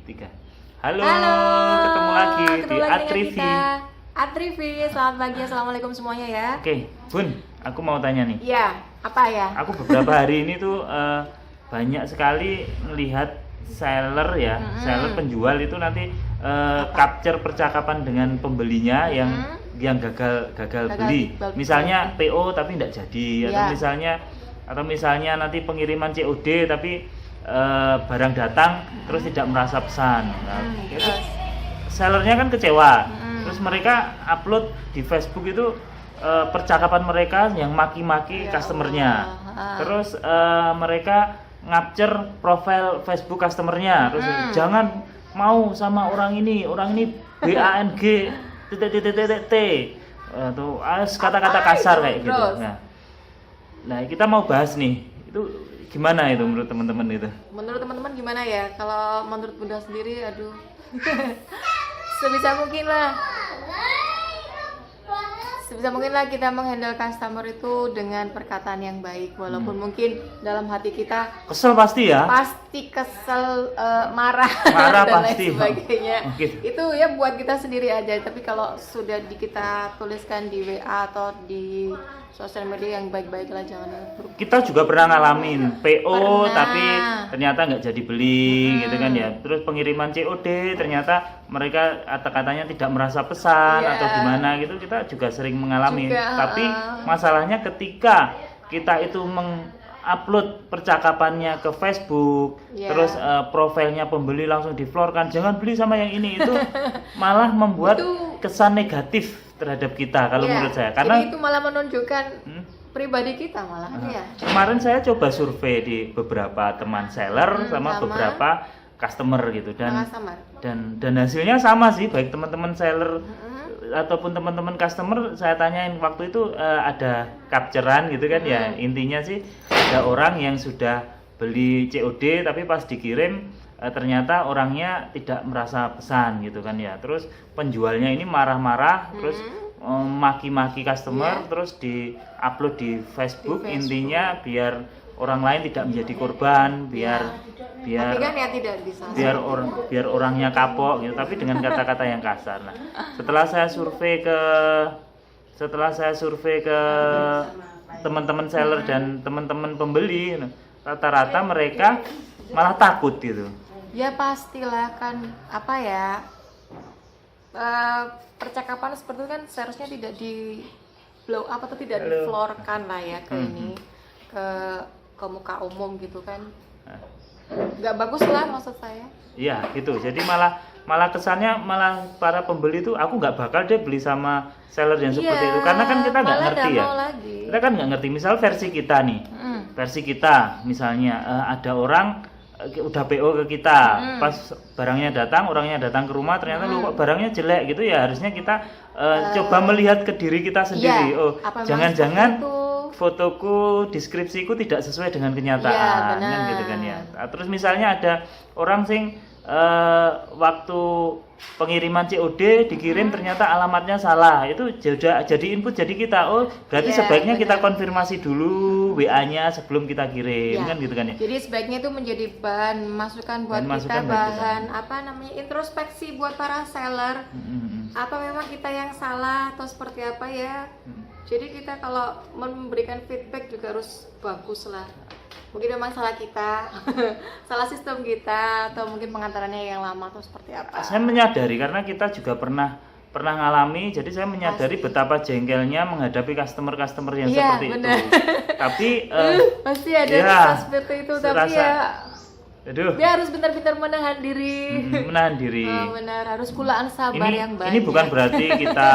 3. Halo, Halo, ketemu lagi di dengan Atrivi. kita. Atrivi, selamat pagi, assalamualaikum semuanya ya. Oke, Bun, aku mau tanya nih. Iya, apa ya? Aku beberapa hari ini tuh banyak sekali melihat seller ya, seller penjual itu nanti capture percakapan dengan pembelinya yang gagal beli. Misalnya PO tapi tidak jadi, atau misalnya nanti pengiriman COD tapi barang datang terus tidak merasa pesan. Nah, itu sellernya kan kecewa. Terus mereka upload di Facebook itu percakapan mereka yang maki-maki customernya. Terus mereka ngapcer profil Facebook customernya. Terus jangan mau sama orang ini BANG TTTTT atau kata-kata kasar kayak gitu. Nah, kita mau bahas nih. Itu gimana itu menurut teman-teman itu? Menurut teman-teman gimana ya? Kalau menurut Bunda sendiri, aduh. Sebisa mungkin lah kita menghandle customer itu dengan perkataan yang baik, walaupun mungkin dalam hati kita kesel pasti ya, kesel, marah dan pasti lain sebagainya. Gitu. Itu ya buat kita sendiri aja, tapi kalau sudah kita tuliskan di WA atau di sosial media yang baik-baik lah, jangan buruk. Kita juga pernah ngalamin PO tapi ternyata nggak jadi beli gitu kan ya. Terus pengiriman COD ternyata mereka katanya tidak merasa pesan atau gimana gitu, kita juga sering mengalami. Tapi masalahnya ketika kita itu mengupload percakapannya ke Facebook, terus profilnya pembeli langsung di-floorkan, jangan beli sama yang ini, itu malah membuat kesan negatif terhadap kita kalau menurut saya, karena jadi itu malah menunjukkan pribadi kita malah ya. Kemarin saya coba survei di beberapa teman seller sama beberapa customer gitu, dan hasilnya sama sih, baik teman-teman seller ataupun teman-teman customer. Saya tanyain waktu itu ada capturean gitu kan ya, intinya sih ada orang yang sudah beli COD tapi pas dikirim ternyata orangnya tidak merasa pesan gitu kan ya. Terus penjualnya ini marah-marah, terus maki-maki customer, terus di-upload di Facebook. Intinya biar orang lain tidak menjadi korban, biar orangnya kapok gitu, tapi dengan kata-kata yang kasar. Nah, setelah saya survei ke teman-teman seller dan teman-teman pembeli, rata-rata mereka malah takut gitu. Ya pastilah kan, apa ya, percakapan seperti itu kan seharusnya tidak di blow up atau tidak di-floorkan lah ya ke ini, ke muka umum gitu kan. Nggak bagus lah maksud saya. Iya gitu, jadi malah kesannya malah para pembeli itu, aku nggak bakal deh beli sama seller yang seperti itu, karena kan kita nggak ngerti ya. Kita kan nggak ngerti, misal versi kita nih, versi kita misalnya ada orang udah PO ke kita, pas barangnya datang, orangnya datang ke rumah, ternyata lu kok barangnya jelek gitu ya, harusnya kita coba melihat ke diri kita sendiri. Jangan-jangan fotoku, deskripsiku tidak sesuai dengan kenyataan, kan gitu kan ya. Terus misalnya ada orang sing waktu pengiriman COD dikirim ternyata alamatnya salah, itu jadi input jadi kita, berarti sebaiknya kita konfirmasi dulu WA-nya sebelum kita kirim, kan gitu kan ya. Jadi sebaiknya itu menjadi bahan masukan buat kita, bahan apa namanya, introspeksi buat para seller. Apa memang kita yang salah atau seperti apa ya. Jadi kita kalau memberikan feedback juga harus bagus lah. Mungkin memang salah kita, salah sistem kita, atau mungkin pengantarannya yang lama atau seperti apa. Saya menyadari karena kita juga pernah ngalami, jadi saya menyadari betapa jengkelnya menghadapi customer yang seperti itu. Tapi pasti ada seperti itu, tapi dia harus benar-benar menahan diri. Benar, harus kulaan sabar yang baik. Ini bukan berarti kita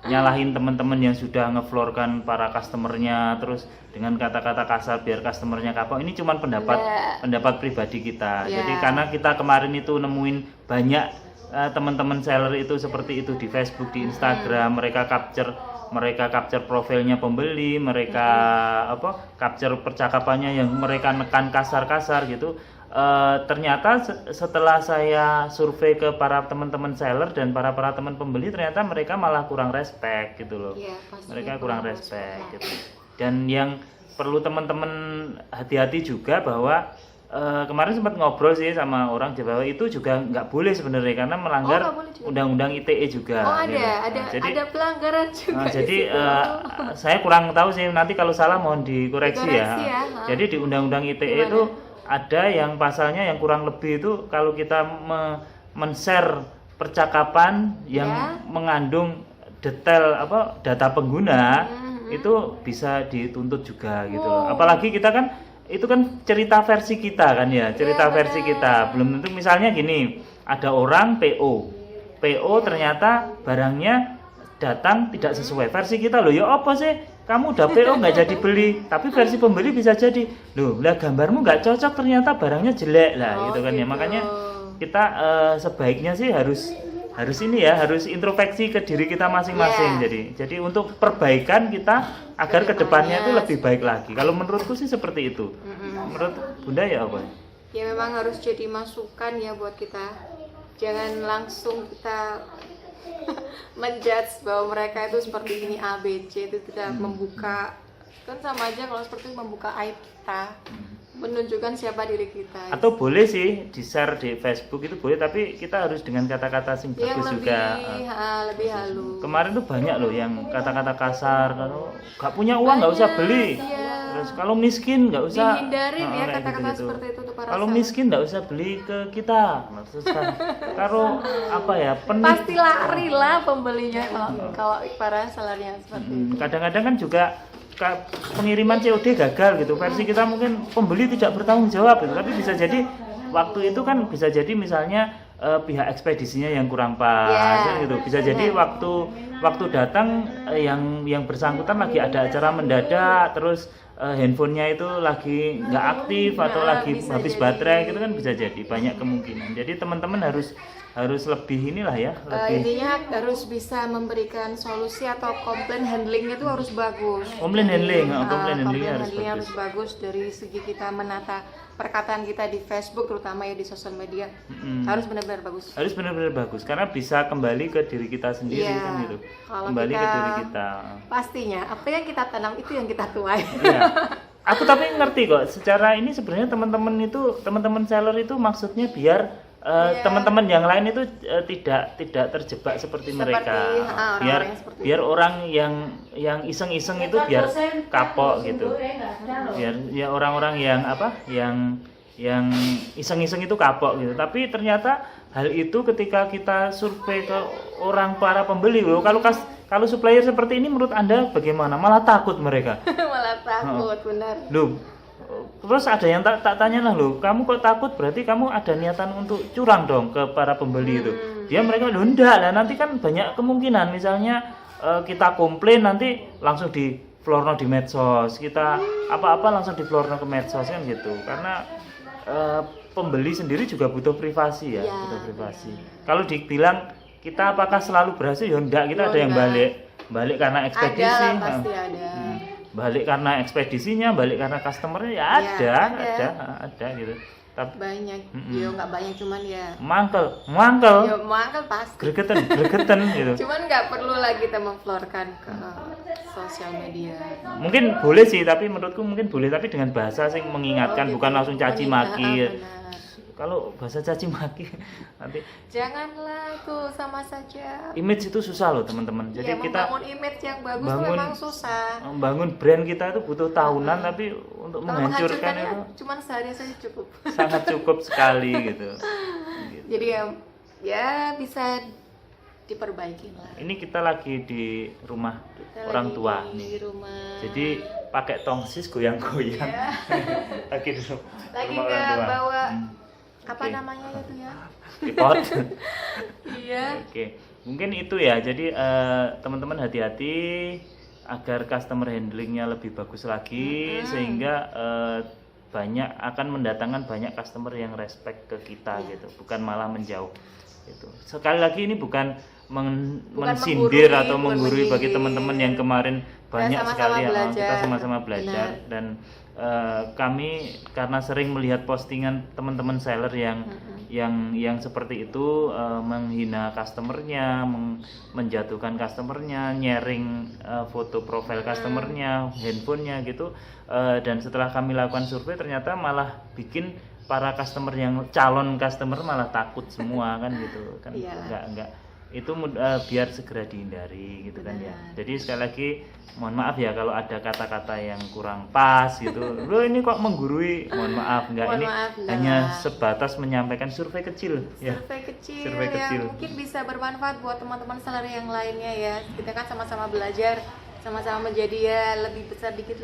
nyalahin teman-teman yang sudah ngefloorkan para customernya terus dengan kata-kata kasar biar customernya kapok. Ini cuma pendapat pribadi kita. Jadi karena kita kemarin itu nemuin banyak teman-teman seller itu seperti itu di Facebook, di Instagram, mereka capture profilnya pembeli, mereka capture percakapannya yang mereka nekan kasar-kasar gitu. Ternyata setelah saya survei ke para teman-teman seller dan para teman pembeli, ternyata mereka malah kurang respect gitu loh. Mereka kurang respect gitu. Dan yang perlu teman-teman hati-hati juga bahwa kemarin sempat ngobrol sih sama orang Jawa, itu juga nggak boleh sebenarnya karena melanggar undang-undang ITE juga. Oh ada pelanggaran juga. Jadi saya kurang tahu sih, nanti kalau salah mohon dikoreksi ya. Jadi di undang-undang ITE itu ada yang pasalnya yang kurang lebih itu kalau kita men-share percakapan yang mengandung detail data pengguna itu bisa dituntut juga gitu loh. Apalagi kita kan itu kan cerita versi kita kan ya, cerita versi kita. Belum tentu misalnya gini, ada orang PO ternyata barangnya datang tidak sesuai versi kita loh. Ya apa sih? Kamu udah PO nggak jadi beli, tapi versi pembeli bisa jadi. Loh, lah gambarmu nggak cocok ternyata barangnya jelek lah gitu kan ya. Makanya kita sebaiknya sih harus ini ya, harus introspeksi ke diri kita masing-masing. Jadi untuk perbaikan kita agar kedepannya itu lebih baik lagi. Kalau menurutku sih seperti itu. Menurut Bunda ya apa? Ya memang harus jadi masukan ya buat kita. Jangan langsung kita menjudge bahwa mereka itu seperti ini A, B, C, itu tidak membuka. Kan sama aja kalau seperti membuka aib kita. Menunjukkan siapa diri kita. Atau boleh sih di-share di Facebook itu boleh, tapi kita harus dengan kata-kata sing bagus juga. Lebih halus. Kemarin tuh banyak loh yang kata-kata kasar, kalau nggak punya uang nggak usah beli. Terus kalau miskin nggak usah. Dihindarin ya kata-kata seperti itu tuh para. Kalau miskin nggak usah beli ke kita. Terus kalau pasti lari lah pembelinya kalau para sellernya seperti itu. Kadang-kadang kan juga pengiriman COD gagal gitu, versi kita mungkin pembeli tidak bertanggung jawab gitu, tapi bisa jadi waktu itu kan bisa jadi misalnya pihak ekspedisinya yang kurang pas gitu, bisa jadi waktu datang yang bersangkutan lagi ada acara mendadak, terus handphonenya itu lagi nggak aktif atau lagi habis baterai gitu kan, bisa jadi banyak kemungkinan. Jadi teman-teman harus lebih inilah ya, intinya harus bisa memberikan solusi atau komplain handlingnya itu harus bagus. Komplain handling harus bagus dari segi kita menata perkataan kita di Facebook terutama ya, di sosial media. Harus benar-benar bagus. Harus benar-benar bagus karena bisa kembali ke diri kita sendiri kan gitu. Kembali ke diri kita. Pastinya apa yang kita tanam itu yang kita tuai. Aku tapi ngerti kok. Secara ini sebenarnya teman-teman seller itu maksudnya biar teman-teman yang lain itu tidak terjebak seperti mereka. Biar orang yang iseng-iseng itu biar kapok gitu. Biar ya orang-orang yang iseng-iseng itu kapok gitu. Tapi ternyata hal itu ketika kita survei ke para pembeli loh, kalau supplier seperti ini menurut Anda bagaimana? Malah takut mereka. Malah takut, benar. Loh, terus ada yang tak tanya lah, loh kamu kok takut, berarti kamu ada niatan untuk curang dong ke para pembeli itu. Mereka loh enggak lah, nanti kan banyak kemungkinan misalnya kita komplain nanti langsung di florno di medsos, kita apa-apa langsung di florno ke medsos kan gitu, karena pembeli sendiri juga butuh privasi ya. Butuh privasi. Kalau dibilang kita apakah selalu berhasil ya enggak, kita ada yang balik karena ekspedisi. Ada, pasti ada. Balik karena ekspedisinya, balik karena customernya ya ada gitu. Tapi banyak, ya nggak banyak, cuman ya mangkel. Ya mangkel pasti. Gregetan gitu. Cuman nggak perlu lagi kita memflorkan ke sosial media. Mungkin boleh sih, tapi menurutku mungkin boleh, tapi dengan bahasa yang mengingatkan, bukan langsung caci maki. Kalau bahasa caci maki nanti janganlah, itu sama saja. Image itu susah loh teman-teman. Jadi kita membangun image yang bagus itu memang susah. Membangun brand kita itu butuh tahunan, tapi untuk menghancurkan itu cuman sehari saja cukup. Sangat cukup sekali gitu. Jadi ya bisa diperbaiki lah. Ini kita lagi di rumah orang tua nih. Jadi pakai tongsis goyang-goyang. Lagi bawa apa namanya itu ya? Tripod. Iya. Oke. Mungkin itu ya. Jadi teman-teman hati-hati agar customer handlingnya lebih bagus lagi, sehingga akan mendatangkan banyak customer yang respect ke kita gitu, bukan malah menjauh. Itu. Sekali lagi ini bukan mensindir atau menggurui bagi teman-teman yang kemarin banyak sekali kita sama-sama belajar. Dan kami karena sering melihat postingan teman-teman seller yang seperti itu, menghina customernya, menjatuhkan customernya, nyaring foto profil customernya, handphonenya gitu, dan setelah kami lakukan survei ternyata malah bikin para customer yang calon customer malah takut semua kan gitu kan. Enggak itu biar segera dihindari gitu kan ya. Jadi sekali lagi mohon maaf ya kalau ada kata-kata yang kurang pas gitu. Loh ini kok menggurui, mohon maaf enggak, ini hanya sebatas menyampaikan survei kecil ya. Survei kecil yang mungkin bisa bermanfaat buat teman-teman seller yang lainnya ya. Kita kan sama-sama belajar, sama-sama menjadi ya lebih besar dikit.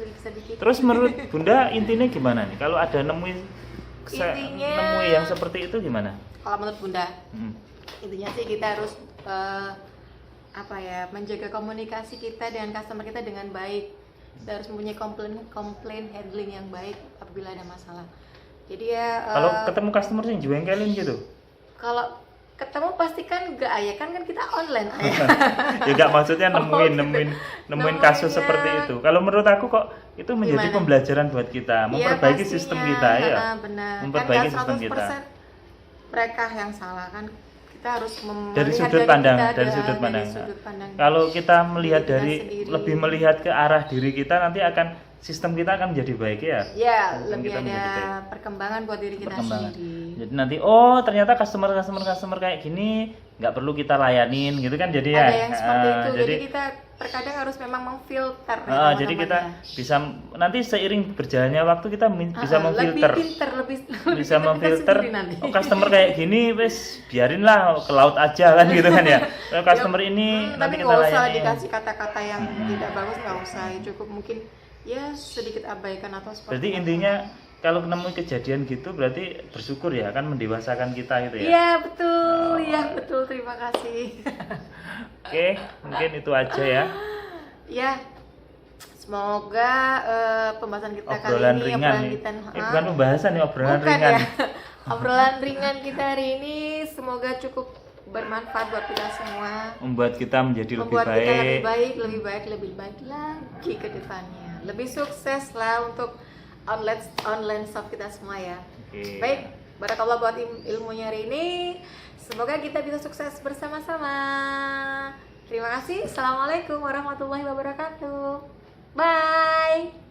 Terus menurut Bunda intinya gimana nih? Kalau ada nemu yang seperti itu gimana? Kalau menurut Bunda, intinya sih kita harus menjaga komunikasi kita dengan customer kita dengan baik. Kita harus mempunyai komplain handling yang baik apabila ada masalah. Jadi ya kalau ketemu customer yang jengkelin gitu. Kalau ketemu pasti kan enggak kan kita online Ya enggak, maksudnya nemuin kasus seperti itu. Kalau menurut aku kok itu menjadi pembelajaran buat kita, memperbaiki sistem kita ya. Benar. Memperbaiki kan sistem kita. Mereka yang salah kan. Kita harus dari sudut pandang. Kalau kita melihat lebih melihat ke arah diri kita, nanti sistem kita akan menjadi baik ya. Ya, lebih ada perkembangan buat diri kita sendiri. Jadi nanti ternyata customer kayak gini nggak perlu kita layanin gitu kan, jadi ada yang seperti itu. Jadi kita terkadang harus memang memfilter. Jadi kita bisa nanti seiring berjalannya waktu kita bisa memfilter. Bisa memfilter. Customer kayak gini wes biarin lah ke laut aja kan gitu kan ya. Customer ini nanti kita layani. Tapi nggak usah dikasih kata-kata yang tidak bagus, nggak usah. Cukup mungkin ya sedikit abaikan atau seperti. Berarti intinya kalau nemu kejadian gitu berarti bersyukur ya, kan mendewasakan kita gitu ya. Iya betul, betul, terima kasih. Oke, mungkin itu aja ya. Ya, semoga pembahasan kita obrolan kali ini ringan bukan pembahasan ya, obrolan ringan. Ya. Obrolan ringan kita hari ini semoga cukup bermanfaat buat kita semua. Membuat kita menjadi lebih baik lagi ke depannya. Lebih sukses lah untuk online shop kita semua ya. Baik, barakallah buat ilmunya hari ini. Semoga kita bisa sukses bersama-sama. Terima kasih. Assalamualaikum warahmatullahi wabarakatuh. Bye.